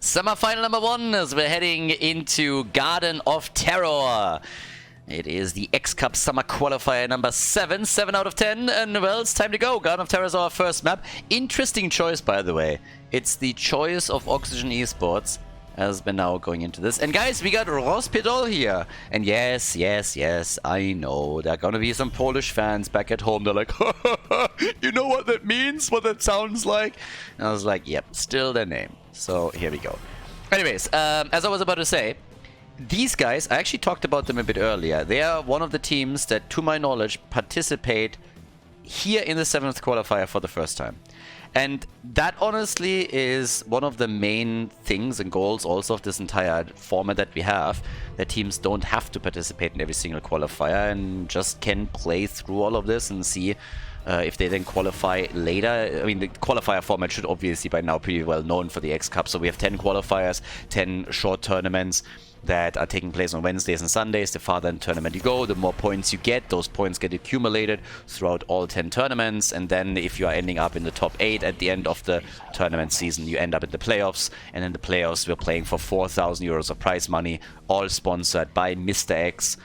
Semi-final number 1 as we're heading into Garden of Terror. It is the X-Cup Summer Qualifier number 7, 7 out of 10, and well, it's time to go. Garden of Terror is our first map. Interesting choice, by the way. It's the choice of Oxygen Esports as we're now going into this. And guys, we got RossPierrDoll here. And yes, I know. There are gonna be some Polish fans back at home. They're like, you know what that means? What that sounds like? And I was like, yep, still their name. So here we go. Anyways, as I was about to say, these guys, I actually talked about them a bit earlier. They are one of the teams that, to my knowledge, participate here in the 7th qualifier for the first time. And that honestly is one of the main things and goals also of this entire format that we have, that teams don't have to participate in every single qualifier and just can play through all of this and see if they then qualify later. I mean, the qualifier format should obviously by now be well known for the X-Cup. So we have 10 qualifiers, 10 short tournaments that are taking place on Wednesdays and Sundays. The farther in tournament you go, the more points you get. Those points get accumulated throughout all 10 tournaments. And then if you are ending up in the top 8 at the end of the tournament season, you end up in the playoffs. And in the playoffs, we're playing for 4,000 euros of prize money, all sponsored by Mr. X.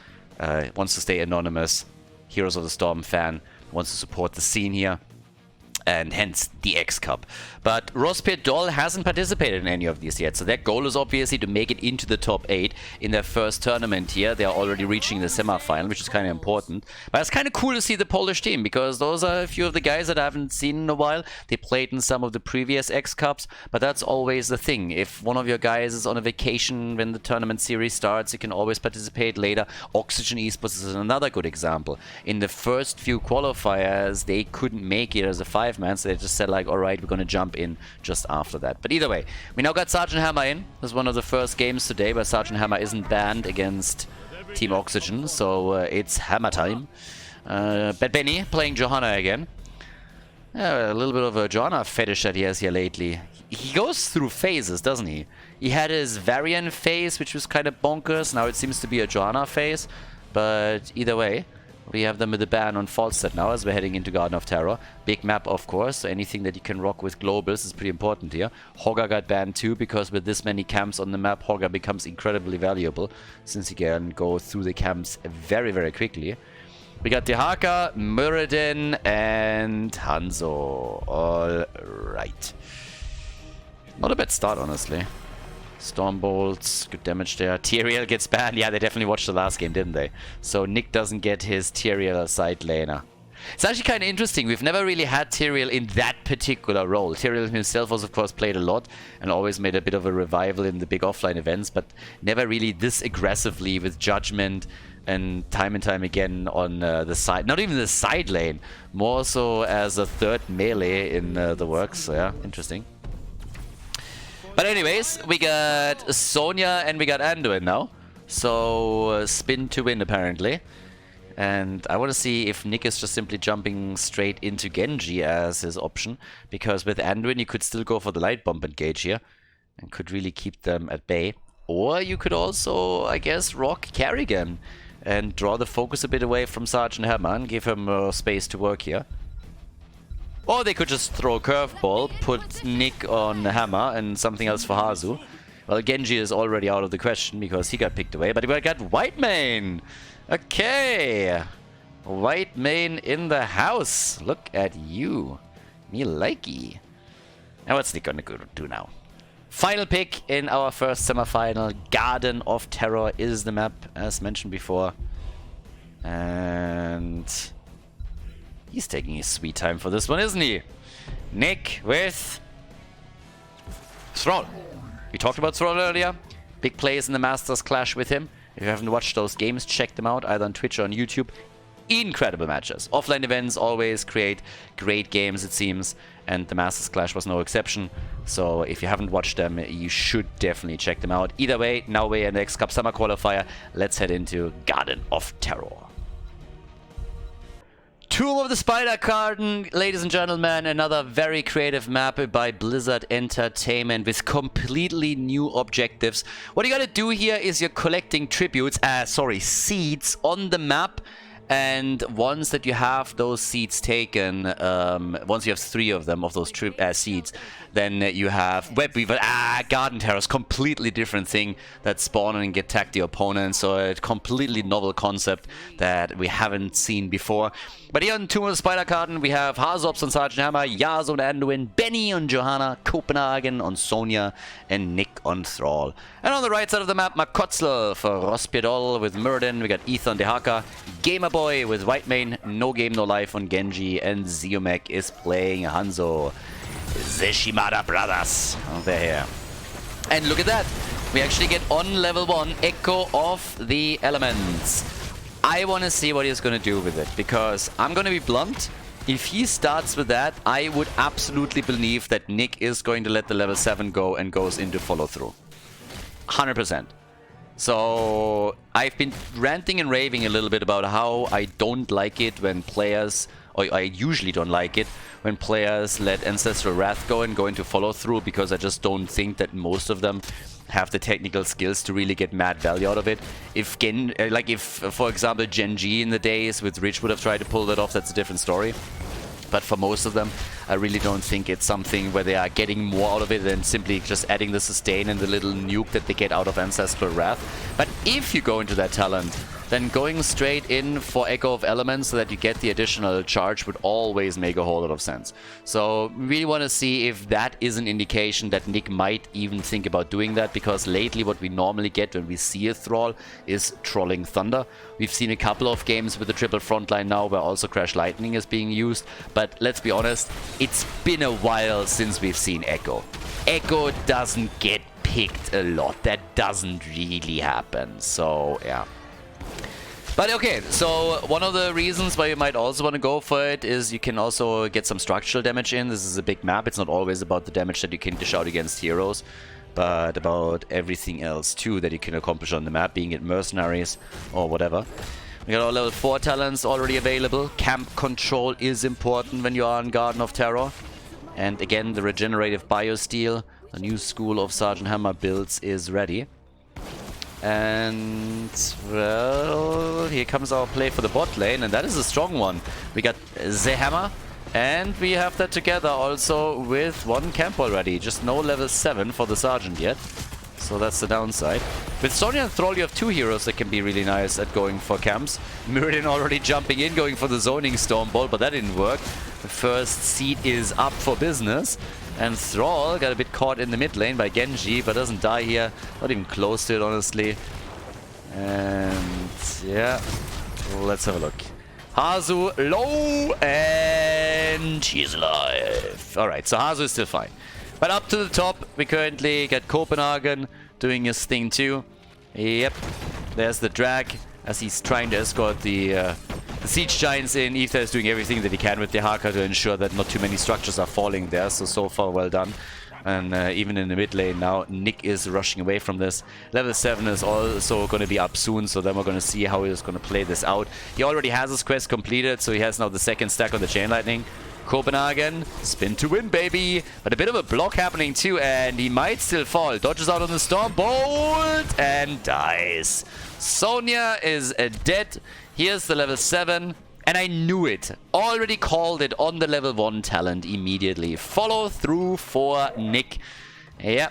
Wants to stay anonymous. Heroes of the Storm fan. Wants to support the scene here, and hence the X-Cup. But RossPierrDoll hasn't participated in any of these yet, so their goal is obviously to make it into the top 8 in their first tournament here. They are already reaching the semi-final, which is kind of important. But it's kind of cool to see the Polish team, because those are a few of the guys that I haven't seen in a while. They played in some of the previous X-Cups, but that's always the thing. If one of your guys is on a vacation when the tournament series starts, you can always participate later. Oxygen Esports is another good example. In the first few qualifiers, they couldn't make it as a 5-man, so they just said like, alright, we're gonna jump in just after that. But either way, we now got Sergeant Hammer in. This is one of the first games today, but Sergeant Hammer isn't banned against Team Oxygen, so it's Hammer time. Bad Benny playing Johanna again. A little bit of a Johanna fetish that he has here lately. He goes through phases, doesn't he? He had his Varian phase, which was kind of bonkers. Now it seems to be a Johanna phase, but either way, we have them with the ban on Falstad now as we're heading into Garden of Terror. Big map, of course, so anything that you can rock with globals is pretty important here. Hogger got banned too, because with this many camps on the map, Hogger becomes incredibly valuable, since he can go through the camps very, very quickly. We got Dehaka, Muradin, and Hanzo. Alright. Not a bad start, honestly. Storm Bolts, good damage there. Tyrael gets banned. Yeah, they definitely watched the last game, didn't they? So Nick doesn't get his Tyrael side laner. It's actually kind of interesting. We've never really had Tyrael in that particular role. Tyrael himself was, of course, played a lot and always made a bit of a revival in the big offline events, but never really this aggressively with Judgment and time again on the side. Not even the side lane. More so as a third melee in the works. So yeah, interesting. But anyways, we got Sonya and we got Anduin now. So spin to win apparently. And I want to see if Nick is just simply jumping straight into Genji as his option. Because with Anduin you could still go for the light bomb engage here. And could really keep them at bay. Or you could also, I guess, rock Kerrigan. And draw the focus a bit away from Sergeant Hammer and give him more space to work here. Or they could just throw a curveball, put Nick on Hammer and something else for Hazu. Well, Genji is already out of the question because he got picked away, but we got White Mane! Okay! White Mane in the house! Look at you! Me likey! Now what's Nick gonna do now? Final pick in our first semifinal. Garden of Terror is the map, as mentioned before. And he's taking his sweet time for this one, isn't he? Nick with Thrall. We talked about Thrall earlier. Big plays in the Masters clash with him. If you haven't watched those games, check them out either on Twitch or on YouTube. Incredible matches. Offline events always create great games, it seems, and the Masters Clash was no exception. So if you haven't watched them, you should definitely check them out. Either way, now we're in the X-Cup Summer Qualifier. Let's head into Garden of Terror. Tomb of the Spider Garden, ladies and gentlemen, another very creative map by Blizzard Entertainment with completely new objectives. What you gotta do here is you're collecting seeds on the map. And once that you have those seeds taken, once you have 3 of them, of those seeds, Then you have Web Weaver. Garden Terrors, completely different thing that spawn and attack the opponent. So a completely novel concept that we haven't seen before. But here on Tomb of Spider Garden, we have Hazops on Sergeant Hammer, Yaz on Anduin, Benny on Johanna, Copenhagen on Sonya, and Nick on Thrall. And on the right side of the map, Makotzl for RossPierrDoll with Muradin. We got Ethan Dehaka, Gamerboy with Whitemane, No Game No Life on Genji, and Ziomek is playing Hanzo. The Shimada brothers over here. And look at that. We actually get on level 1 Echo of the Elements. I want to see what he's going to do with it, because I'm going to be blunt. If he starts with that, I would absolutely believe that Nick is going to let the level 7 go and goes into follow through. 100%. So I've been ranting and raving a little bit about how I don't like it when players, or I usually don't like it when players let Ancestral Wrath go and go into follow through, because I just don't think that most of them have the technical skills to really get mad value out of it. If for example, Genji in the days with Rich would have tried to pull that off, that's a different story. But for most of them, I really don't think it's something where they are getting more out of it than simply just adding the sustain and the little nuke that they get out of Ancestral Wrath. But if you go into that talent, then going straight in for Echo of Elements so that you get the additional charge would always make a whole lot of sense. So we really want to see if that is an indication that Nick might even think about doing that, because lately what we normally get when we see a Thrall is Trolling Thunder. We've seen a couple of games with the triple frontline now where also Crash Lightning is being used, but let's be honest, it's been a while since we've seen Echo. Echo doesn't get picked a lot. That doesn't really happen, so yeah. But okay, so one of the reasons why you might also want to go for it is you can also get some structural damage in. This is a big map. It's not always about the damage that you can dish out against heroes, but about everything else too that you can accomplish on the map, being it mercenaries or whatever. We got our level 4 talents already available. Camp control is important when you are on Garden of Terror. And again, the regenerative biosteel, the new school of Sergeant Hammer builds, is ready. And, well, here comes our play for the bot lane, and that is a strong one. We got the hammer, and we have that together also with one camp already. Just no level 7 for the Sergeant yet, so that's the downside. With Sonya and Thrall, you have 2 heroes that can be really nice at going for camps. Muradin already jumping in, going for the zoning Stormbolt, but that didn't work. The first seed is up for business. And Thrall got a bit caught in the mid lane by Genji, but doesn't die here. Not even close to it, honestly. And yeah, let's have a look. Hazu low, and she's alive. Alright, so Hazu is still fine. But up to the top, we currently get Copenhagen doing his thing too. Yep, there's the drag as he's trying to escort the Siege Giants in. Ether is doing everything that he can with the Haka to ensure that not too many structures are falling there. So far, well done. And even in the mid lane now, Nick is rushing away from this. Level 7 is also going to be up soon, so then we're going to see how he's going to play this out. He already has his quest completed, so he has now the second stack on the Chain Lightning. Copenhagen, spin to win, baby. But a bit of a block happening too, and he might still fall. Dodges out on the Storm Bolt and dies. Sonya is dead. Here's the level 7. And I knew it. Already called it on the level 1 talent immediately. Follow through for Nick. Yeah,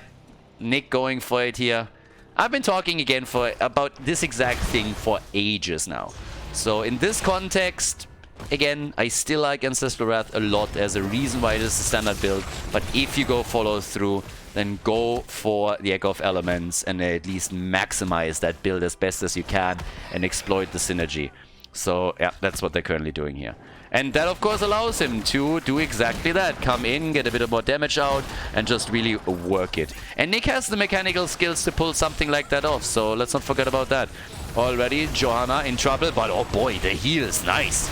Nick going for it here. I've been talking again for about this exact thing for ages now. So in this context, again, I still like Ancestral Wrath a lot as a reason why it is a standard build. But if you go follow through, then go for the Echo of Elements and at least maximize that build as best as you can and exploit the synergy. So yeah, that's what they're currently doing here. And that of course allows him to do exactly that. Come in, get a bit of more damage out, and just really work it. And Nick has the mechanical skills to pull something like that off, so let's not forget about that. Already Johanna in trouble, but oh boy, the heal is nice.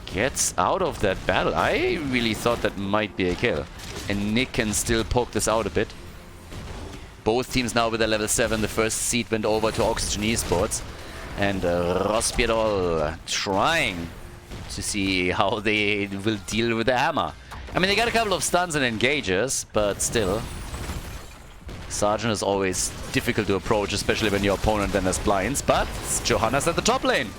Gets out of that battle. I really thought that might be a kill. And Nick can still poke this out a bit. Both teams now with a level 7. The first seed went over to Oxygen Esports. And RossPierrDoll trying to see how they will deal with the hammer. I mean, they got a couple of stuns and engages, but still. Sergeant is always difficult to approach, especially when your opponent then has blinds. But Johanna's at the top lane.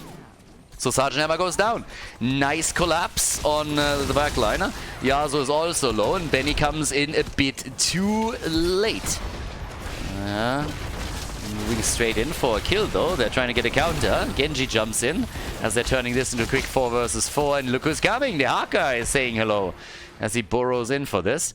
So Sergeant Hammer goes down. Nice collapse on the backliner. Yasuo is also low, and Benny comes in a bit too late. Moving straight in for a kill, though. They're trying to get a counter. Genji jumps in as they're turning this into a quick 4 versus 4. And look who's coming. The Haka is saying hello as he burrows in for this.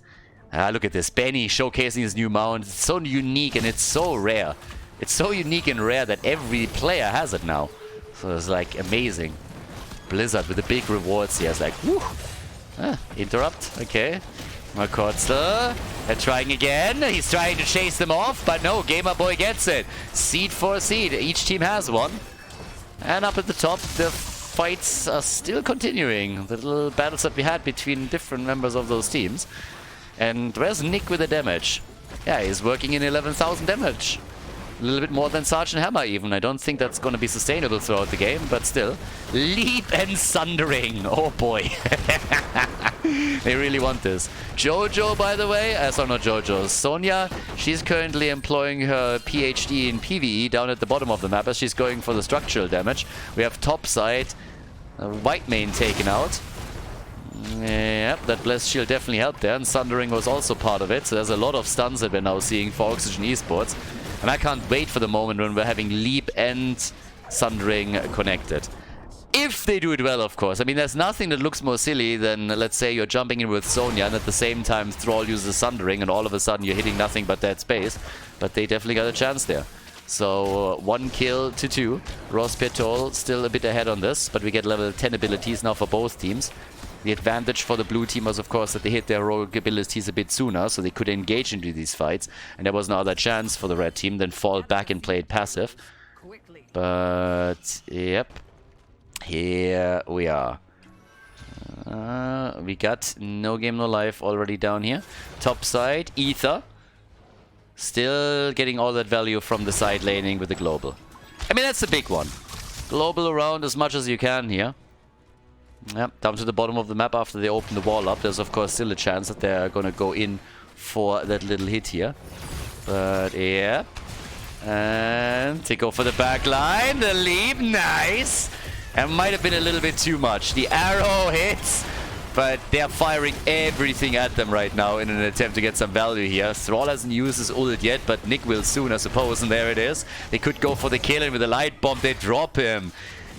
Look at this. Benny showcasing his new mount. It's so unique and it's so rare. It's so unique and rare that every player has it now. So it's like amazing. Blizzard with the big rewards here. It's like, whoo. Interrupt. Okay. Makotzel. They're trying again. He's trying to chase them off, but no, Gamer Boy gets it. Seed for a seed. Each team has one. And up at the top, the fights are still continuing. The little battles that we had between different members of those teams. And where's Nick with the damage? Yeah, he's working in 11,000 damage. A little bit more than Sergeant Hammer even. I don't think that's going to be sustainable throughout the game, but still. Leap and Sundering. Oh boy. They really want this. Jojo, by the way, sorry, not Jojo. Sonya, she's currently employing her PhD in PvE down at the bottom of the map as she's going for the structural damage. We have top side, white main taken out. Yep, that Blessed Shield definitely helped there, and Sundering was also part of it. So there's a lot of stuns that we're now seeing for Oxygen Esports. And I can't wait for the moment when we're having Leap and Sundering connected. If they do it well, of course. I mean, there's nothing that looks more silly than, let's say, you're jumping in with Sonya and at the same time Thrall uses Sundering and all of a sudden you're hitting nothing but dead space. But they definitely got a chance there. So, 1 kill to 2. RossPierrDoll still a bit ahead on this, but we get level 10 abilities now for both teams. The advantage for the blue team was, of course, that they hit their rogue abilities a bit sooner, so they could engage into these fights. And there was no other chance for the red team than fall back and play it passive. But, yep. Here we are. We got No Game No Life already down here. Top side, Ether. Still getting all that value from the side laning with the global. I mean, that's the big one. Global around as much as you can here. Yep, down to the bottom of the map after they open the wall up. There's of course still a chance that they're gonna go in for that little hit here. But yeah. And they go for the back line. The leap, nice. And might have been a little bit too much. The arrow hits, but they're firing everything at them right now in an attempt to get some value here. Thrall hasn't used his ult yet, but Nick will soon, I suppose. And there it is. They could go for the kill, and with the light bomb, they drop him.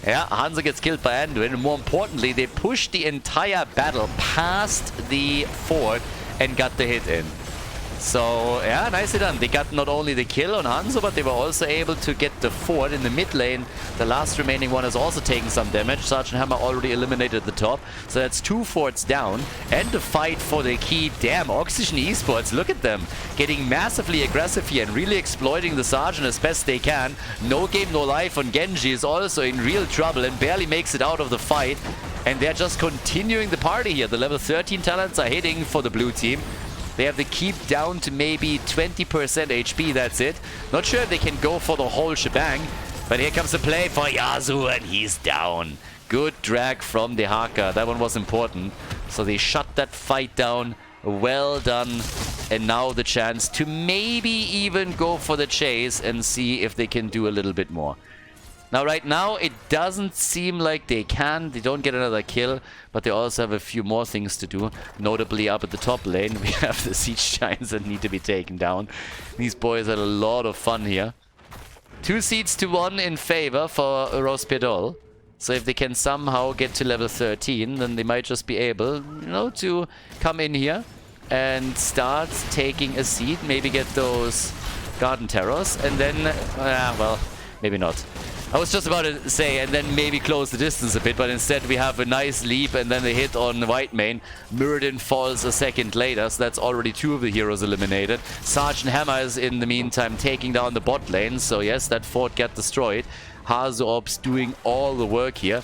Yeah, Hanzo gets killed by Anduin, and more importantly, they pushed the entire battle past the fort and got the hit in. So, yeah, nicely done. They got not only the kill on Hanzo, but they were also able to get the fort in the mid lane. The last remaining one has also taken some damage. Sergeant Hammer already eliminated the top. So that's 2 forts down. And the fight for the key. Damn, Oxygen Esports, look at them. Getting massively aggressive here and really exploiting the Sergeant as best they can. No Game No Life on Genji is also in real trouble and barely makes it out of the fight. And they're just continuing the party here. The level 13 talents are hitting for the blue team. They have the keep down to maybe 20% HP, that's it. Not sure if they can go for the whole shebang, but here comes the play for Yasuo, and he's down. Good drag from the Haka. That one was important. So they shut that fight down. Well done. And now the chance to maybe even go for the chase and see if they can do a little bit more. Now, right now, it doesn't seem like they can. They don't get another kill, but they also have a few more things to do. Notably, up at the top lane, we have the Siege Giants that need to be taken down. These boys had a lot of fun here. 2 seeds to 1 in favor for RossPierrDoll. So if they can somehow get to level 13, then they might just be able, you know, to come in here and start taking a seed. Maybe get those Garden Terrors, and then, well, maybe not. I was just about to say, and then maybe close the distance a bit, but instead we have a nice leap and then they hit on the white main. Muradin falls a second later, so that's already 2 of the heroes eliminated. Sergeant Hammer is in the meantime taking down the bot lane, so yes, that fort got destroyed. Hazorb's doing all the work here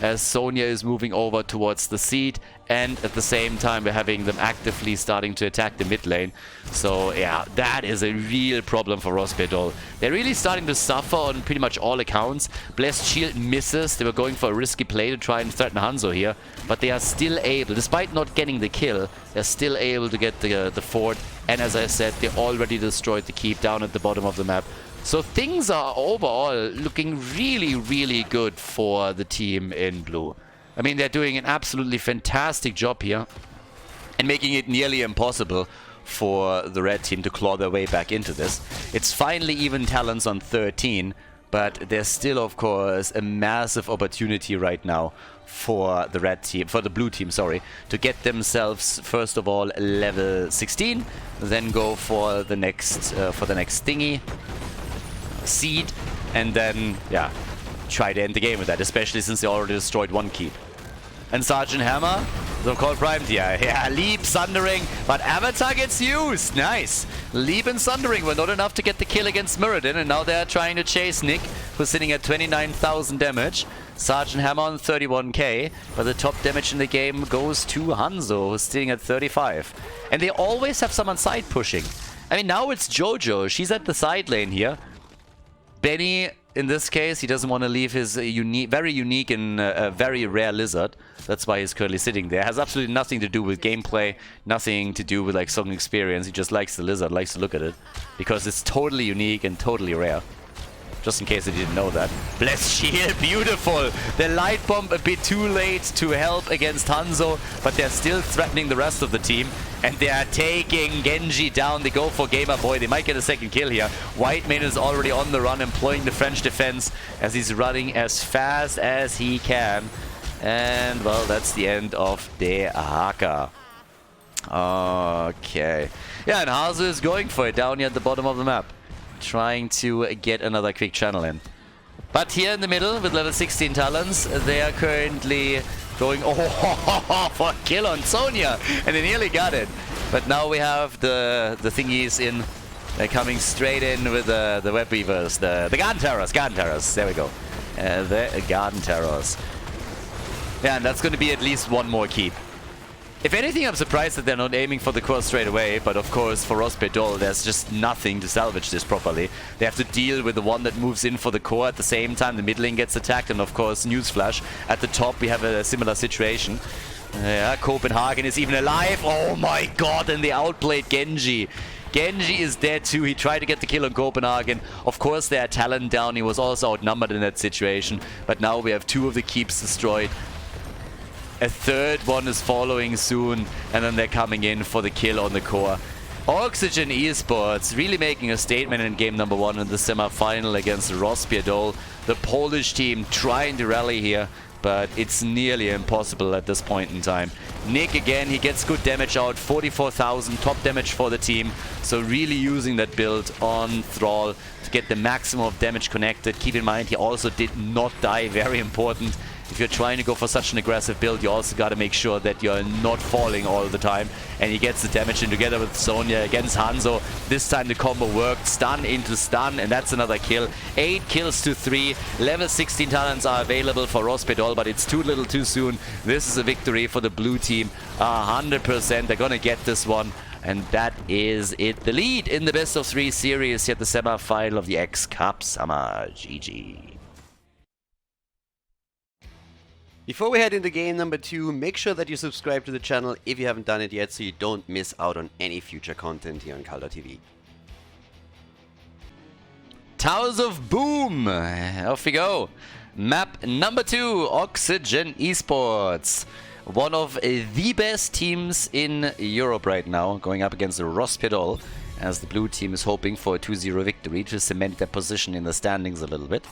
as Sonya is moving over towards the seed, and at the same time we're having them actively starting to attack the mid lane. So yeah, that is a real problem for RossPierrDoll. They're really starting to suffer on pretty much all accounts. Blessed Shield misses. They were going for a risky play to try and threaten Hanzo here, but they are still able, despite not getting the kill, they're still able to get the fort. And as I said, they already destroyed the keep down at the bottom of the map So things are overall looking really, really good for the team in blue. I mean, they're doing an absolutely fantastic job here and making it nearly impossible for the red team to claw their way back into this. It's finally even talents on 13, but there's still, of course, a massive opportunity right now for the red team, for the blue team, sorry, to get themselves first of all level 16, then go for the next thingy, seed, and then yeah, try to end the game with that, especially since they already destroyed one keep. And Sergeant Hammer, so-called primed here. Yeah, Leap, Sundering, but Avatar gets used. Nice. Leap and Sundering were not enough to get the kill against Mirrodin, and now they're trying to chase Nick, who's sitting at 29,000 damage. Sergeant Hammer on 31k, but the top damage in the game goes to Hanzo, who's sitting at 35. And they always have someone side pushing. I mean, now it's Jojo. She's at the side lane here. Benny, in this case, he doesn't want to leave his very unique and very rare lizard. That's why he's currently sitting there. Has absolutely nothing to do with gameplay, nothing to do with like song experience. He just likes the lizard, likes to look at it, because it's totally unique and totally rare. Just in case you didn't know that. Bless Shield, beautiful! The light bomb a bit too late to help against Hanzo, but they're still threatening the rest of the team. And they are taking Genji down. They go for Gamer Boy. They might get a second kill here. Whitemane is already on the run, employing the French defense as he's running as fast as he can. And, well, that's the end of the Haka. Okay. Yeah, and Hazu is going for it down here at the bottom of the map, trying to get another quick channel in. But here in the middle, with level 16 talents, they are currently going for a kill on Sonya, and they nearly got it. But now we have the thingies in. They're coming straight in with the web weavers, the garden terrors, there we go. The garden terrors. Yeah, and that's going to be at least one more keep. If anything, I'm surprised that they're not aiming for the core straight away, but of course for RossPierrDoll there's just nothing to salvage this properly. They have to deal with the one that moves in for the core at the same time the mid lane gets attacked, and of course, newsflash, at the top we have a similar situation. Yeah, Copenhagen is even alive. Oh my god, and they outplayed Genji. Genji is dead too. He tried to get the kill on Copenhagen. Of course, they had talent down. He was also outnumbered in that situation. But now we have two of the keeps destroyed. A third one is following soon, and then they're coming in for the kill on the core. Oxygen Esports really making a statement in game number 1 in the semi-final against RossPierrDoll. The Polish team trying to rally here, but it's nearly impossible at this point in time. Nick again, he gets good damage out, 44,000 top damage for the team. So really using that build on Thrall to get the maximum of damage connected. Keep in mind, he also did not die, very important. If you're trying to go for such an aggressive build, you also got to make sure that you're not falling all the time. And he gets the damage in together with Sonya against Hanzo. This time the combo worked. Stun into stun, and that's another kill. 8 kills to 3. Level 16 talents are available for RossPierrDoll, but it's too little too soon. This is a victory for the blue team. 100%. They're going to get this one. And that is it. The lead in the best of 3 series here at the semi-final of the X Cup Summer. GG. Before we head into game number 2, make sure that you subscribe to the channel if you haven't done it yet, so you don't miss out on any future content here on Khaldor TV. Towers of Boom! Off we go. Map number 2, Oxygen Esports. One of the best teams in Europe right now, going up against the RossPierrDoll, as the blue team is hoping for a 2-0 victory to cement their position in the standings a little bit.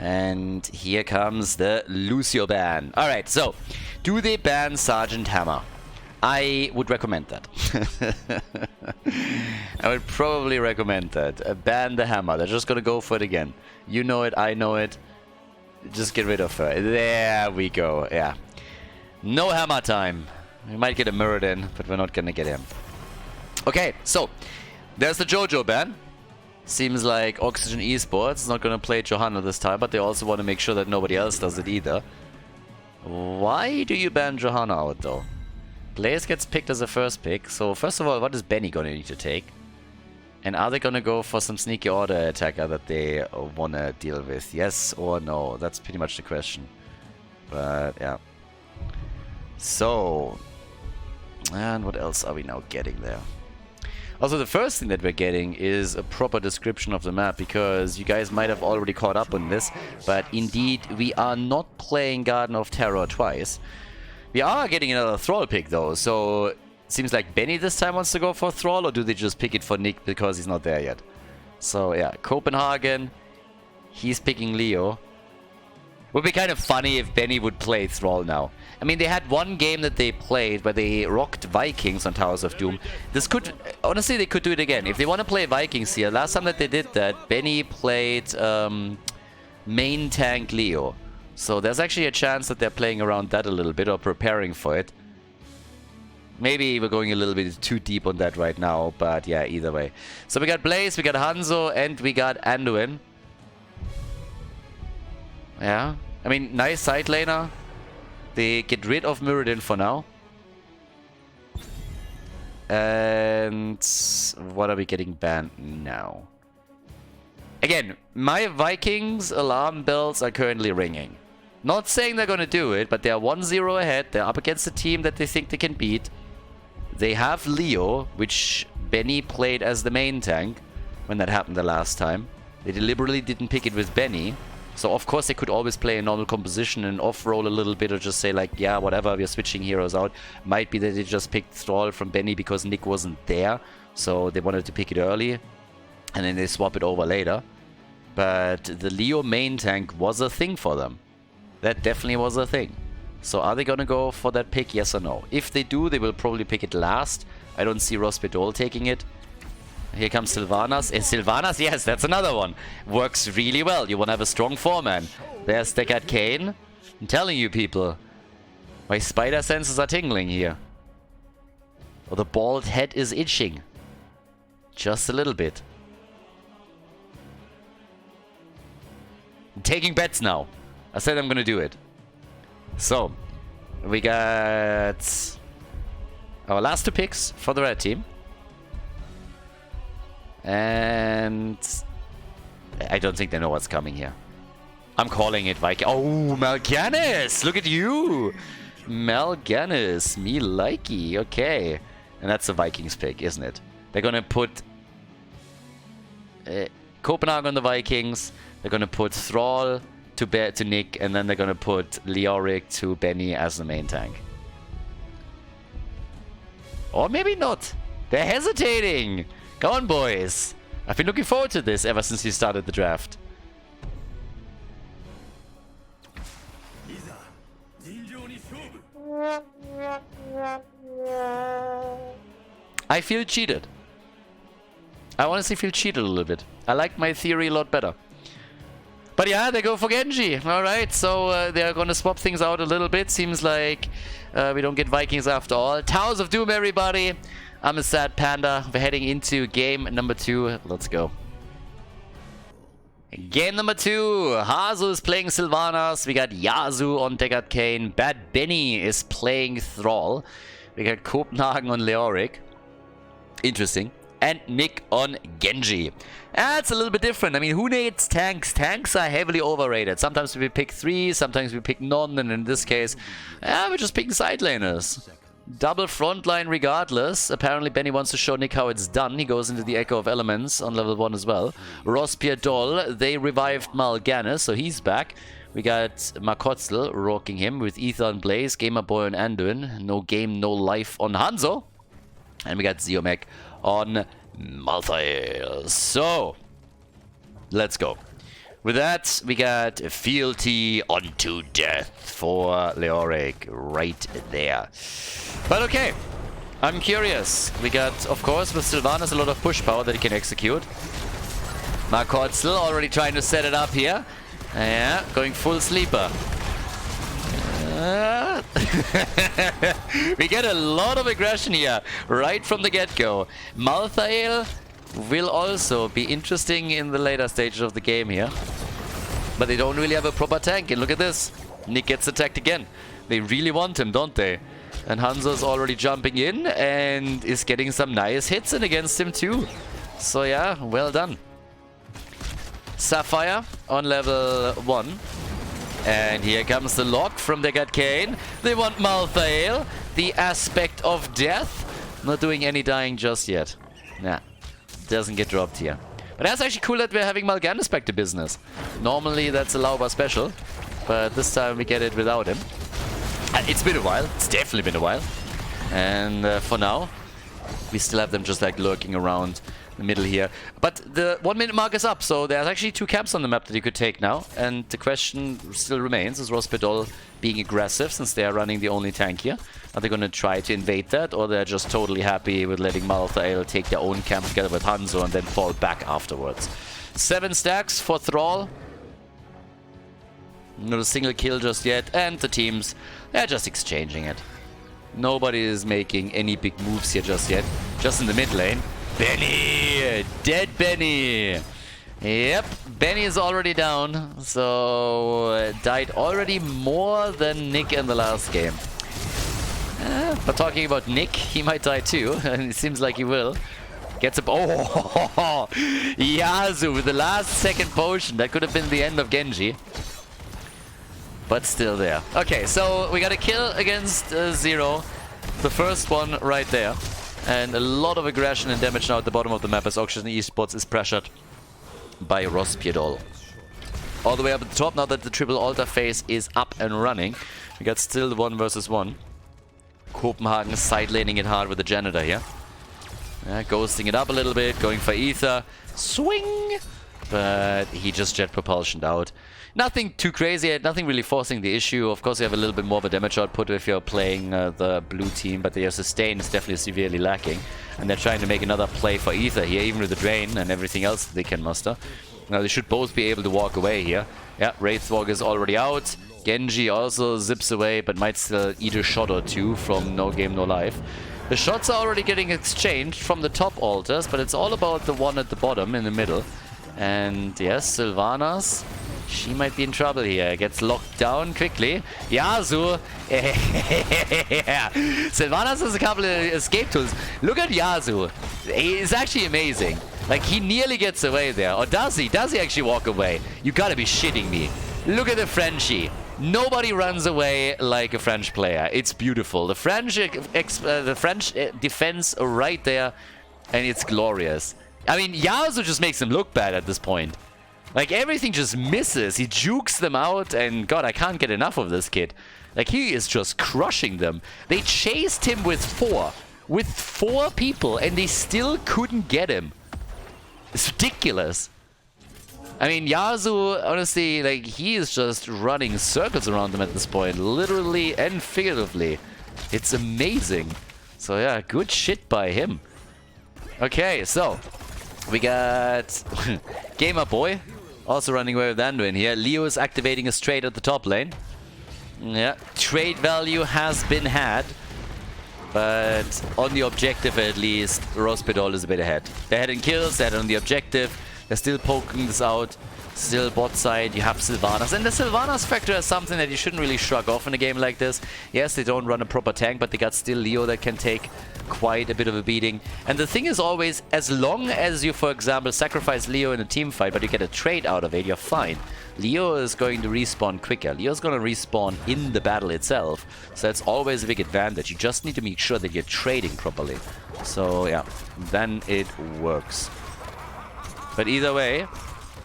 And here comes the Lucio ban. Alright, so, do they ban Sergeant Hammer? I would recommend that. I would probably recommend that. Ban the Hammer. They're just gonna go for it again. You know it, I know it. Just get rid of her. There we go, yeah. No Hammer time. We might get a Mirrodin, but we're not gonna get him. Okay, so, there's the Jojo ban. Seems like Oxygen Esports is not going to play Johanna this time, but they also want to make sure that nobody else does it either. Why do you ban Johanna out though? Blaze gets picked as a first pick, so first of all, what is Benny going to need to take? And are they going to go for some sneaky order attacker that they want to deal with? Yes or no? That's pretty much the question. But yeah. So, and what else are we now getting there? Also, the first thing that we're getting is a proper description of the map, because you guys might have already caught up on this, but indeed, we are not playing Garden of Terror twice. We are getting another Thrall pick, though, so it seems like Benny this time wants to go for Thrall, or do they just pick it for Nick because he's not there yet? So, yeah, Copenhagen, he's picking Leo. Would be kind of funny if Benny would play Thrall now. I mean, they had one game that they played where they rocked Vikings on Towers of Doom. This could... Honestly, they could do it again. If they want to play Vikings here, last time that they did that, Benny played main tank Leo. So there's actually a chance that they're playing around that a little bit, or preparing for it. Maybe we're going a little bit too deep on that right now, but yeah, either way. So we got Blaze, we got Hanzo, and we got Anduin. Yeah, I mean, nice side laner. They get rid of Muradin for now. And what are we getting banned now? Again, my Vikings alarm bells are currently ringing. Not saying they're going to do it, but they're 1-0 ahead. They're up against a team that they think they can beat. They have Leo, which Benny played as the main tank when that happened the last time. They deliberately didn't pick it with Benny. So of course they could always play a normal composition and off-roll a little bit, or just say like, yeah, whatever, we're switching heroes out. Might be that they just picked Thrall from Benny because Nick wasn't there. So they wanted to pick it early, and then they swap it over later. But the Leo main tank was a thing for them. That definitely was a thing. So are they going to go for that pick, yes or no? If they do, they will probably pick it last. I don't see RossPierrDoll taking it. Here comes Sylvanas. Sylvanas, yes, that's another one. Works really well. You want to have a strong four-man. There's Deckard Cain. I'm telling you, people. My spider senses are tingling here. Oh, the bald head is itching. Just a little bit. I'm taking bets now. I said I'm going to do it. So, we got our last two picks for the red team. And I don't think they know what's coming here. I'm calling it Viking. Oh, Mal'Ganis! Look at you! Mal'Ganis, me likey. Okay. And that's the Vikings pick, isn't it? They're gonna put Copenhagen on the Vikings. They're gonna put Thrall to Nick, and then they're gonna put Leoric to Benny as the main tank. Or maybe not. They're hesitating. Come on, boys. I've been looking forward to this ever since we started the draft. I feel cheated. I honestly feel cheated a little bit. I like my theory a lot better. But yeah, they go for Genji. Alright, so they're gonna swap things out a little bit. Seems like we don't get Vikings after all. Towers of Doom, everybody. I'm a sad panda. We're heading into game number 2. Let's go. Game number 2. Hazu is playing Sylvanas. We got Yasu on Deckard Cain. Bad Benny is playing Thrall. We got Copenhagen on Leoric. Interesting. And Nick on Genji. That's a little bit different. I mean, who needs tanks? Tanks are heavily overrated. Sometimes we pick 3, sometimes we pick none, and in this case, we're just picking side laners. Double frontline regardless. Apparently Benny wants to show Nick how it's done. He goes into the Echo of Elements on level 1 as well. RossPierrDoll, they revived Mal'Ganis, so he's back. We got Makotzel rocking him with Ether and Blaze, Gamerboy and Anduin. No game, no life on Hanzo. And we got Zeomech on Malthael. So, let's go. With that, we got Fealty unto death for Leoric right there. But okay, I'm curious. We got, of course, with Sylvanas a lot of push power that he can execute. Makotzel already trying to set it up here. Yeah, going full sleeper. We get a lot of aggression here right from the get-go. Malthael will also be interesting in the later stages of the game here. But they don't really have a proper tank. And look at this. Nick gets attacked again. They really want him, don't they? And Hanzo's already jumping in and is getting some nice hits in against him too. So yeah, well done. Sapphire on level 1. And here comes the lock from Deckard Cain. They want Malthael, the aspect of death. Not doing any dying just yet. Nah, doesn't get dropped here. But that's actually cool that we're having Mal'Ganis back to business. Normally that's a Lauba special, but this time we get it without him. It's been a while. It's definitely been a while. And for now, we still have them just like lurking around the middle here. But the 1 minute mark is up, so there's actually 2 camps on the map that you could take now. And the question still remains, is RossPierrDoll being aggressive since they are running the only tank here? Are they going to try to invade that, or they're just totally happy with letting Malthael take their own camp together with Hanzo and then fall back afterwards? 7 stacks for Thrall. Not a single kill just yet, and the teams, they're just exchanging it. Nobody is making any big moves here just yet. Just in the mid lane. Benny! Dead Benny! Yep, Benny is already down, so died already more than Nick in the last game. But talking about Nick, he might die too, and it seems like he will. Gets up. Oh, Yasuo with the last second potion. That could have been the end of Genji. But still there. Okay, so we got a kill against Zero. The first one right there. And a lot of aggression and damage now at the bottom of the map as Oxygen Esports is pressured by RossPierrDoll. All the way up at the top now that the triple altar phase is up and running. We got still the 1 versus 1. Copenhagen side laning it hard with the janitor here. Ghosting it up a little bit, going for Ether. Swing! But he just jet propulsioned out. Nothing too crazy, nothing really forcing the issue. Of course, you have a little bit more of a damage output if you're playing the blue team, but their sustain is definitely severely lacking. And they're trying to make another play for Ether here, even with the drain and everything else they can muster. Now, they should both be able to walk away here. Yeah, Wraithwalk is already out. Genji also zips away, but might still eat a shot or two from No Game No Life. The shots are already getting exchanged from the top altars, but it's all about the one at the bottom in the middle. And yes, Sylvanas, she might be in trouble here. Gets locked down quickly. Yasuo. Yeah. Sylvanas has a couple of escape tools. Look at Yasuo. He's actually amazing. Like, he nearly gets away there. Or does he? Does he actually walk away? You gotta be shitting me. Look at the Frenchie. Nobody runs away like a French player. It's beautiful. The French defense right there, and it's glorious. I mean, Yasuo just makes him look bad at this point. Like, everything just misses. He jukes them out, and God, I can't get enough of this kid. Like, he is just crushing them. They chased him with 4. With 4 people, and they still couldn't get him. It's ridiculous. I mean, Yasuo, honestly, like, he is just running circles around them at this point. Literally and figuratively. It's amazing. So, yeah, good shit by him. Okay, so we got Gamer Boy also running away with Anduin here. Leo is activating a trade at the top lane. Yeah, trade value has been had. But on the objective at least, RossPierrDoll is a bit ahead. They're ahead in kills, they're ahead on the objective. They're still poking this out. Still bot side, you have Sylvanas. And the Sylvanas factor is something that you shouldn't really shrug off in a game like this. Yes, they don't run a proper tank, but they got still Leo that can take quite a bit of a beating. And the thing is always, as long as you, for example, sacrifice Leo in a team fight, but you get a trade out of it, you're fine. Leo is going to respawn quicker. Leo's going to respawn in the battle itself. So that's always a big advantage. You just need to make sure that you're trading properly. So yeah, then it works. But either way,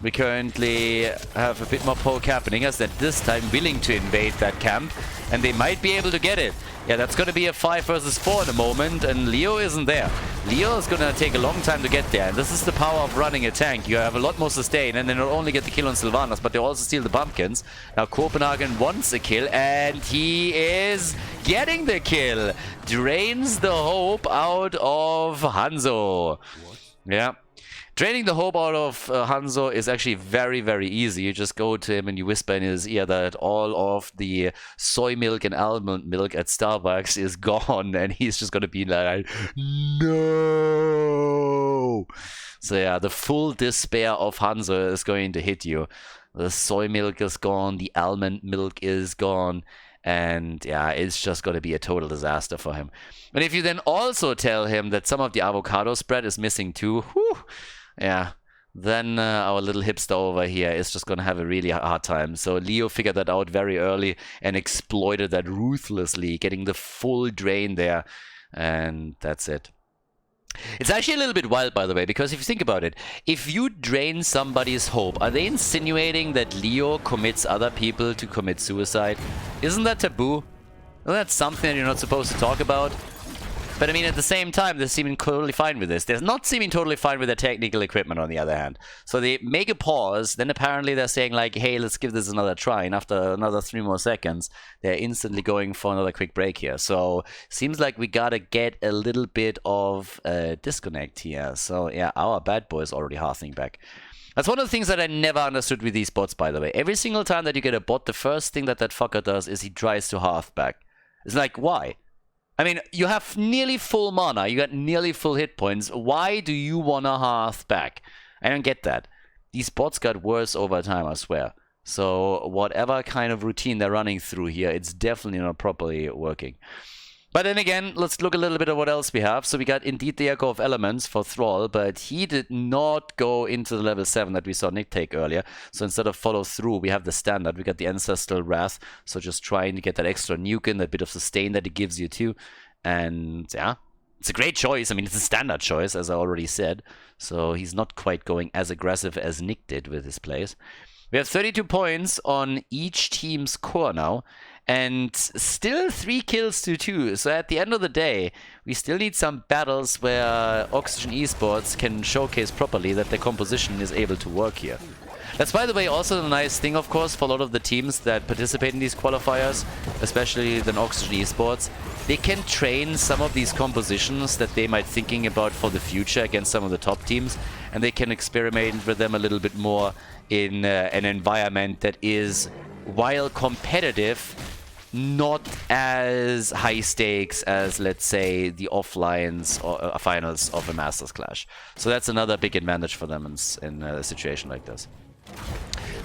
we currently have a bit more poke happening as they're this time willing to invade that camp. And they might be able to get it. Yeah, that's going to be a 5 versus 4 in a moment, and Leo isn't there. Leo is going to take a long time to get there, and this is the power of running a tank. You have a lot more sustain, and they not only get the kill on Sylvanas, but they also steal the pumpkins. Now Copenhagen wants a kill, and he is getting the kill. Drains the hope out of Hanzo. Yeah. Draining the hope out of Hanzo is actually very, very easy. You just go to him and you whisper in his ear that all of the soy milk and almond milk at Starbucks is gone, and he's just gonna be like, no! So yeah, the full despair of Hanzo is going to hit you. The soy milk is gone, the almond milk is gone, and yeah, it's just going to be a total disaster for him. And if you then also tell him that some of the avocado spread is missing too, whew, yeah, then our little hipster over here is just going to have a really hard time. So Leo figured that out very early and exploited that ruthlessly, getting the full drain there. And that's it. It's actually a little bit wild, by the way, because if you think about it, if you drain somebody's hope, are they insinuating that Leo commits other people to commit suicide? Isn't that taboo? Isn't that something that you're not supposed to talk about? But I mean, at the same time, they're seeming totally fine with this. They're not seeming totally fine with their technical equipment, on the other hand. So they make a pause, then apparently they're saying like, hey, let's give this another try. And after another 3 more seconds, they're instantly going for another quick break here. So seems like we gotta get a little bit of disconnect here. So yeah, our bad boy is already hearthing back. That's one of the things that I never understood with these bots, by the way. Every single time that you get a bot, the first thing that fucker does is he tries to hearth back. It's like, why? I mean, you have nearly full mana, you got nearly full hit points. Why do you wanna hearth back? I don't get that. These bots got worse over time, I swear. So whatever kind of routine they're running through here, it's definitely not properly working. But then again, let's look a little bit at what else we have. So we got indeed the Echo of Elements for Thrall, but he did not go into the level 7 that we saw Nick take earlier. So instead of follow through, we have the standard. We got the Ancestral Wrath, so just trying to get that extra nuke in, that bit of sustain that it gives you too. And yeah, it's a great choice. I mean, it's a standard choice, as I already said. So he's not quite going as aggressive as Nick did with his plays. We have 32 points on each team's core now, and still 3 kills to 2. So at the end of the day, we still need some battles where Oxygen Esports can showcase properly that their composition is able to work here. That's, by the way, also the nice thing, of course, for a lot of the teams that participate in these qualifiers, especially than Oxygen Esports. They can train some of these compositions that they might thinking about for the future against some of the top teams, and they can experiment with them a little bit more in an environment that is, while competitive, not as high stakes as, let's say, the offlines or finals of a Masters Clash. So that's another big advantage for them in a situation like this.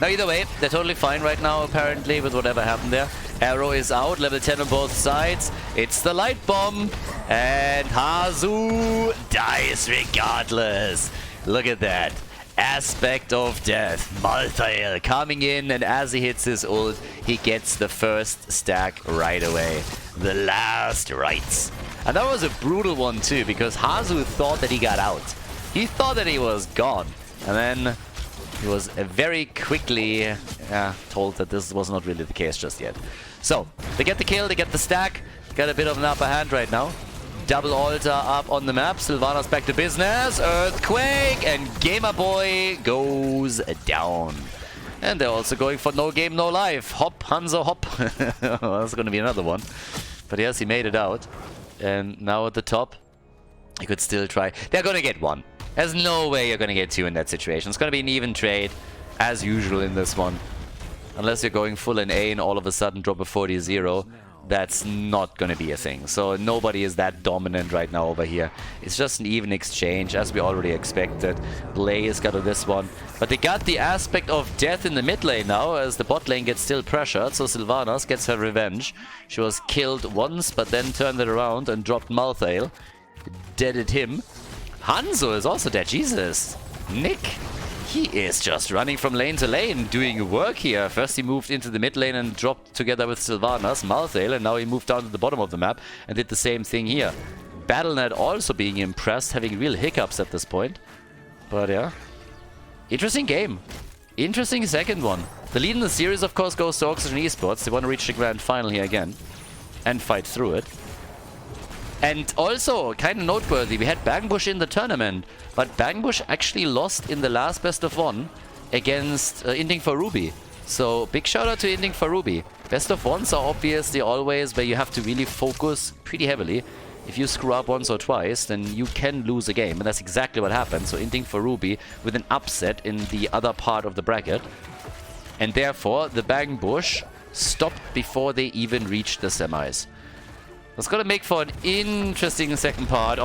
Now, either way, they're totally fine right now, apparently, with whatever happened there. Arrow is out, level 10 on both sides. It's the Light Bomb, and Hazu dies regardless. Look at that. Aspect of Death. Malthael coming in, and as he hits his ult, he gets the first stack right away. The last rites. And that was a brutal one too, because Hazu thought that he got out. He thought that he was gone. And then he was very quickly told that this was not really the case just yet. So, they get the kill, they get the stack, got a bit of an upper hand right now. Double altar up on the map, Sylvanas back to business, Earthquake, and Gamer Boy goes down. And they're also going for no game, no life. Hop, Hanzo, hop. Well, that's gonna be another one. But yes, he made it out. And now at the top, he could still try. They're gonna get 1. There's no way you're gonna get 2 in that situation. It's gonna be an even trade, as usual in this one. Unless you're going full NA and all of a sudden drop a 40-0. That's not gonna be a thing. So nobody is that dominant right now over here. It's just an even exchange, as we already expected. Blaze got to this one. But they got the aspect of death in the mid lane now, as the bot lane gets still pressured. So Sylvanas gets her revenge. She was killed once, but then turned it around and dropped Malthael. Deaded him. Hanzo is also dead. Jesus. Nick. He is just running from lane to lane, doing work here. First he moved into the mid lane and dropped together with Sylvanas, Malthael, and now he moved down to the bottom of the map and did the same thing here. Battle.net also being impressed, having real hiccups at this point. But yeah. Interesting game. Interesting second one. The lead in the series, of course, goes to Oxygen Esports. They want to reach the grand final here again and fight through it. And also, kind of noteworthy, we had Bangbush in the tournament, but Bangbush actually lost in the last best of 1 against Inding for Ruby. So, big shout out to Inding for Ruby. Best of 1s are obviously always where you have to really focus pretty heavily. If you screw up once or twice, then you can lose a game, and that's exactly what happened. So, Inding for Ruby with an upset in the other part of the bracket. And therefore, the Bangbush stopped before they even reached the semis. That's gonna make for an interesting second part. Oh,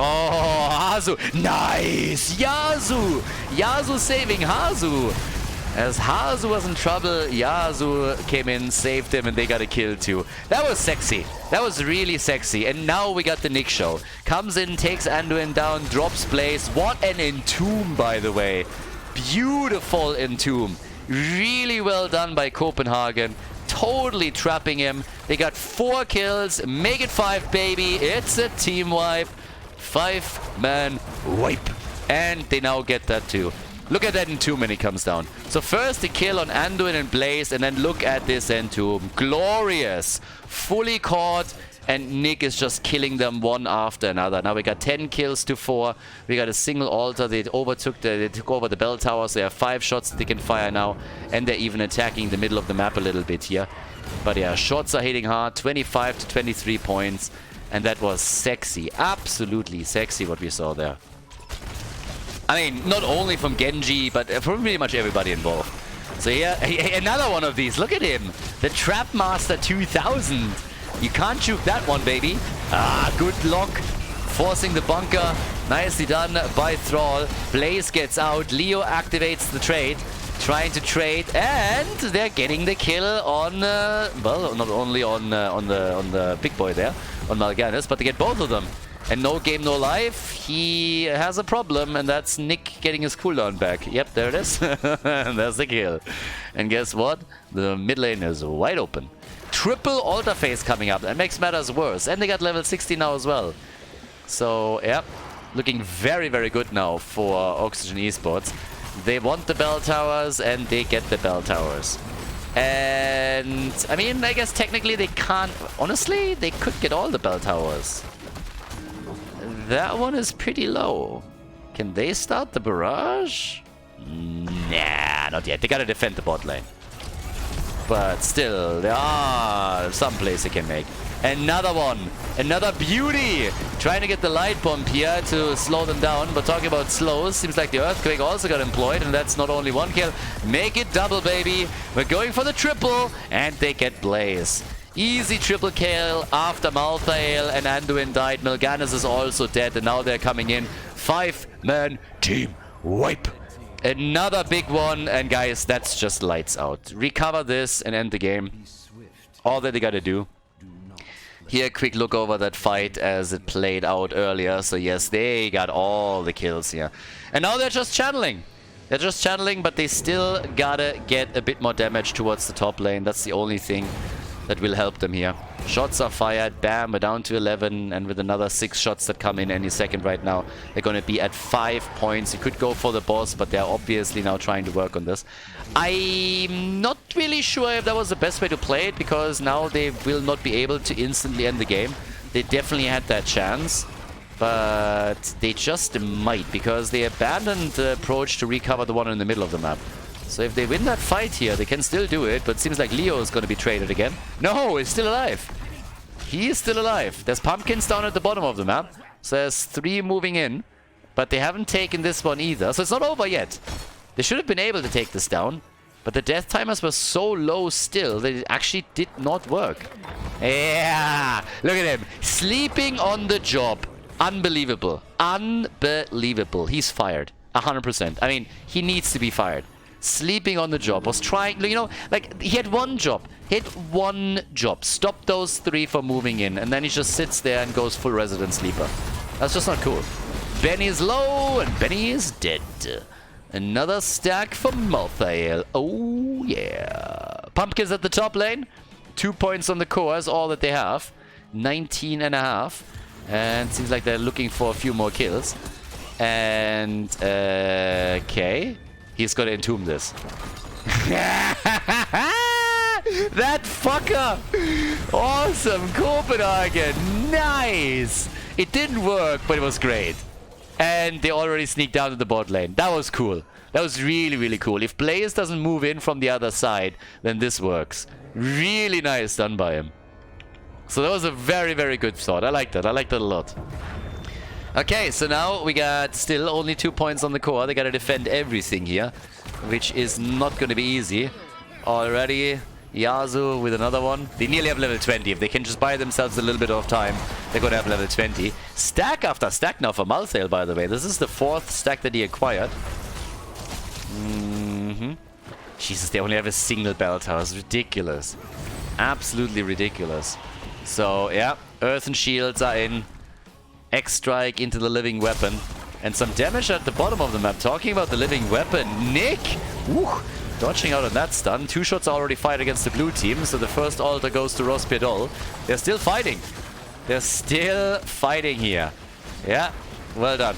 Hazu. Nice! Yazu! Yazu saving Hazu. As Hazu was in trouble, Yazu came in, saved him, and they got a kill too. That was sexy. That was really sexy. And now we got the Nick show. Comes in, takes Anduin down, drops Blaze. What an entomb, by the way. Beautiful entomb. Really well done by Copenhagen. Totally trapping him. They got 4 kills. Make it 5, baby. It's a team wipe 5-man wipe. And they now get that too. Look at that Entomb when he comes down. So first the kill on Anduin and Blaze, and then look at this Entomb. Glorious. Fully caught, and Nick is just killing them one after another. Now we got 10 kills to 4. We got a single altar. They took over the bell towers. They have 5 shots that they can fire now, and they're even attacking the middle of the map a little bit here. But yeah, shots are hitting hard. 25 to 23 points. And that was sexy. Absolutely sexy what we saw there. I mean, not only from Genji, but from pretty much everybody involved. So yeah, another one of these. Look at him. The Trapmaster 2000. You can't juke that one, baby. Ah, good lock. Forcing the bunker. Nicely done by Thrall. Blaze gets out. Leo activates the trade. Trying to trade, and they're getting the kill on, well, not only on the big boy there, on Mal'Ganis, but they get both of them. And no game, no life. He has a problem, and that's Nick getting his cooldown back. Yep, there it is. And there's the kill. And guess what? The mid lane is wide open. Triple altar phase coming up. That makes matters worse. And they got level 60 now as well. So, yeah, looking very, very good now for Oxygen Esports. They want the bell towers, and they get the bell towers. And, I mean, I guess technically they can't... Honestly, they could get all the bell towers. That one is pretty low. Can they start the barrage? Nah, not yet. They gotta defend the bot lane. But still, there are some plays they can make. Another one. Another beauty. Trying to get the light bomb here to slow them down. But talking about slows, seems like the Earthquake also got employed. And that's not only one kill. Make it double, baby. We're going for the triple. And they get Blaze. Easy triple kill after Malthael and Anduin died. Mal'Ganis is also dead. And now they're coming in. 5-man team wipe. Another big one. And guys, that's just lights out. Recover this and end the game. All that they gotta do. Here, quick look over that fight as it played out earlier. So yes, they got all the kills here. And now they're just channeling. They're just channeling, but they still gotta get a bit more damage towards the top lane. That's the only thing that will help them here. Shots are fired. Bam, we're down to 11. And with another 6 shots that come in any second right now, they're going to be at 5 points. You could go for the boss, but they're obviously now trying to work on this. I'm not really sure if that was the best way to play it, because now they will not be able to instantly end the game. They definitely had that chance, but they just might, because they abandoned the approach to recover the one in the middle of the map. So if they win that fight here, they can still do it, but it seems like Leo is going to be traded again. No, he's still alive. He is still alive. There's pumpkins down at the bottom of the map. So there's 3 moving in, but they haven't taken this one either. So it's not over yet. They should have been able to take this down, but the death timers were so low still that it actually did not work. Yeah, look at him. Sleeping on the job. Unbelievable. Unbelievable. He's fired. 100%. I mean, he needs to be fired. Sleeping on the job, was trying, you know, like, he had one job. He had one job. Stop those 3 from moving in, and then he just sits there and goes full resident sleeper. That's just not cool. Benny is low, and Benny is dead. Another stack for Malthael. Oh, yeah. Pumpkins at the top lane. 2 points on the core is all that they have. 19.5. And seems like they're looking for a few more kills. And, okay. He's gonna entomb this. That fucker! Awesome! Copenhagen! Nice! It didn't work, but it was great. And they already sneaked down to the bot lane. That was cool. That was really, really cool. If Blaze doesn't move in from the other side, then this works. Really nice done by him. So that was a very, very good thought. I like that. I like that a lot. Okay, so now we got still only 2 points on the core. They gotta defend everything here, which is not gonna be easy. Already, Yasuo with another one. They nearly have level 20. If they can just buy themselves a little bit of time, they're gonna have level 20. Stack after stack now for Malthael, by the way. This is the 4th stack that he acquired. Jesus, they only have a single bell tower. It's ridiculous. Absolutely ridiculous. So, yeah, Earth and Shields are in. X-Strike into the living weapon. And some damage at the bottom of the map. Talking about the living weapon, Nick! Woo, dodging out on that stun. 2 shots are already fired against the blue team. So the first altar goes to RossPierrDoll. They're still fighting. They're still fighting here. Yeah, well done.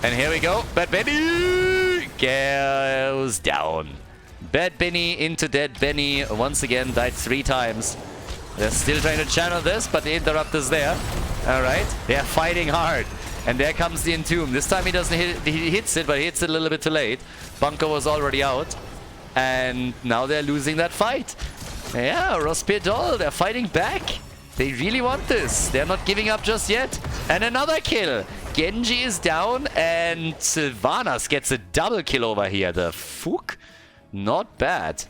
And here we go. Bad Benny goes down. Bad Benny into Dead Benny. Once again, died 3 times. They're still trying to channel this, but the interrupt is there. Alright, they're fighting hard. And there comes the Entomb. This time he doesn't hit it, he hits it, but he hits it a little bit too late. Bunker was already out. And now they're losing that fight. Yeah, RossPierrDoll, they're fighting back. They really want this. They're not giving up just yet. And another kill. Genji is down and Sylvanas gets a double kill over here. The fuck? Not bad.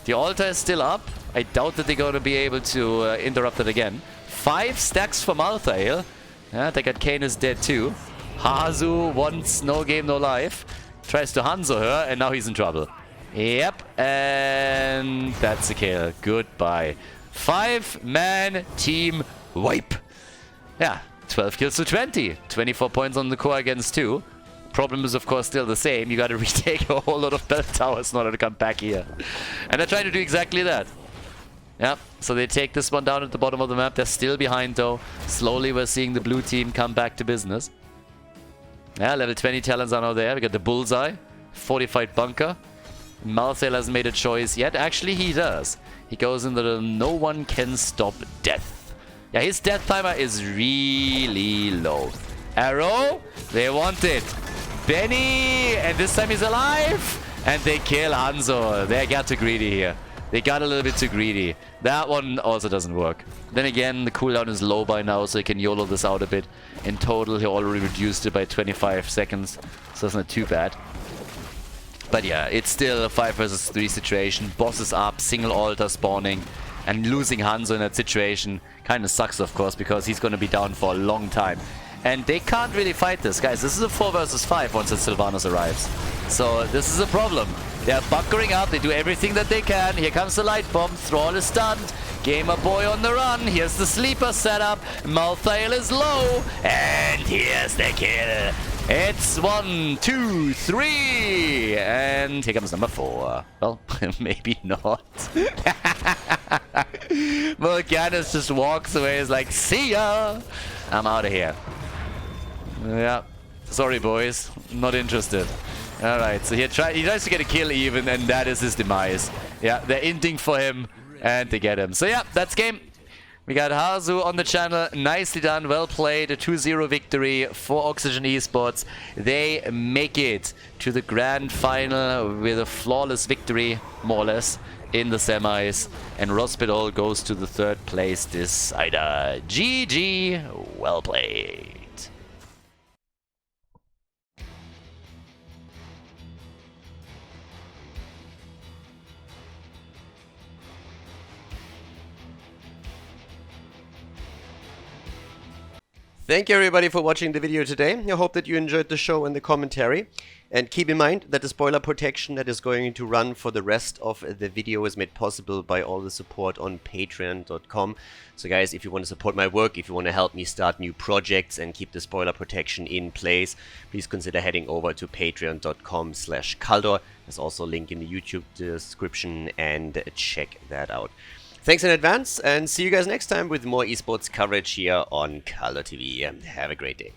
The altar is still up. I doubt that they're going to be able to interrupt it again. 5 stacks for Malthael. Yeah, they got Kane is dead too. Hazu wants no game, no life. Tries to Hanzo her, and now he's in trouble. Yep, and that's a kill. Goodbye. 5-man team wipe. Yeah, 12 kills to 20. 24 points on the core against 2. Problem is, of course, still the same. You got to retake a whole lot of bell towers in order to come back here. And they're trying to do exactly that. Yeah, so they take this one down at the bottom of the map. They're still behind, though. Slowly, we're seeing the blue team come back to business. Yeah, level 20 talents are now there. We got the Bullseye, Fortified Bunker. Malthael hasn't made a choice yet. Actually, he does. He goes into the no one can stop death. Yeah, his death timer is really low. Arrow, they want it. Benny, and this time he's alive. And they kill Hanzo. They got too greedy here. They got a little bit too greedy. That one also doesn't work. Then again, the cooldown is low by now, so he can YOLO this out a bit. In total, he already reduced it by 25 seconds, so it's not too bad. But yeah, it's still a 5 versus 3 situation. Boss is up, single altar spawning, and losing Hanzo in that situation kind of sucks, of course, because he's going to be down for a long time. And they can't really fight this, guys. This is a 4 versus 5 once the Sylvanas arrives. So this is a problem. They're bunkering up. They do everything that they can. Here comes the light bomb. Thrall is stunned. Gamer Boy on the run. Here's the sleeper setup. Malthael is low. And here's the kill. It's 1, 2, 3. And here comes number 4. Well, maybe not. Morganis just walks away. Is like, see ya. I'm out of here. Yeah. Sorry, boys. Not interested. Alright, so he tries to get a kill even, and that is his demise. Yeah, they're inting for him, and they get him. So yeah, that's game. We got Hazu on the channel. Nicely done, well played. A 2-0 victory for Oxygen Esports. They make it to the grand final with a flawless victory, more or less, in the semis. And RossPierrDoll goes to the 3rd place decider. GG, well played. Thank you everybody for watching the video today. I hope that you enjoyed the show and the commentary. And keep in mind that the spoiler protection that is going to run for the rest of the video is made possible by all the support on patreon.com. So guys, if you want to support my work, if you want to help me start new projects and keep the spoiler protection in place, please consider heading over to patreon.com/Khaldor. There's also a link in the YouTube description, and check that out. Thanks in advance, and see you guys next time with more esports coverage here on Khaldor TV. Have a great day.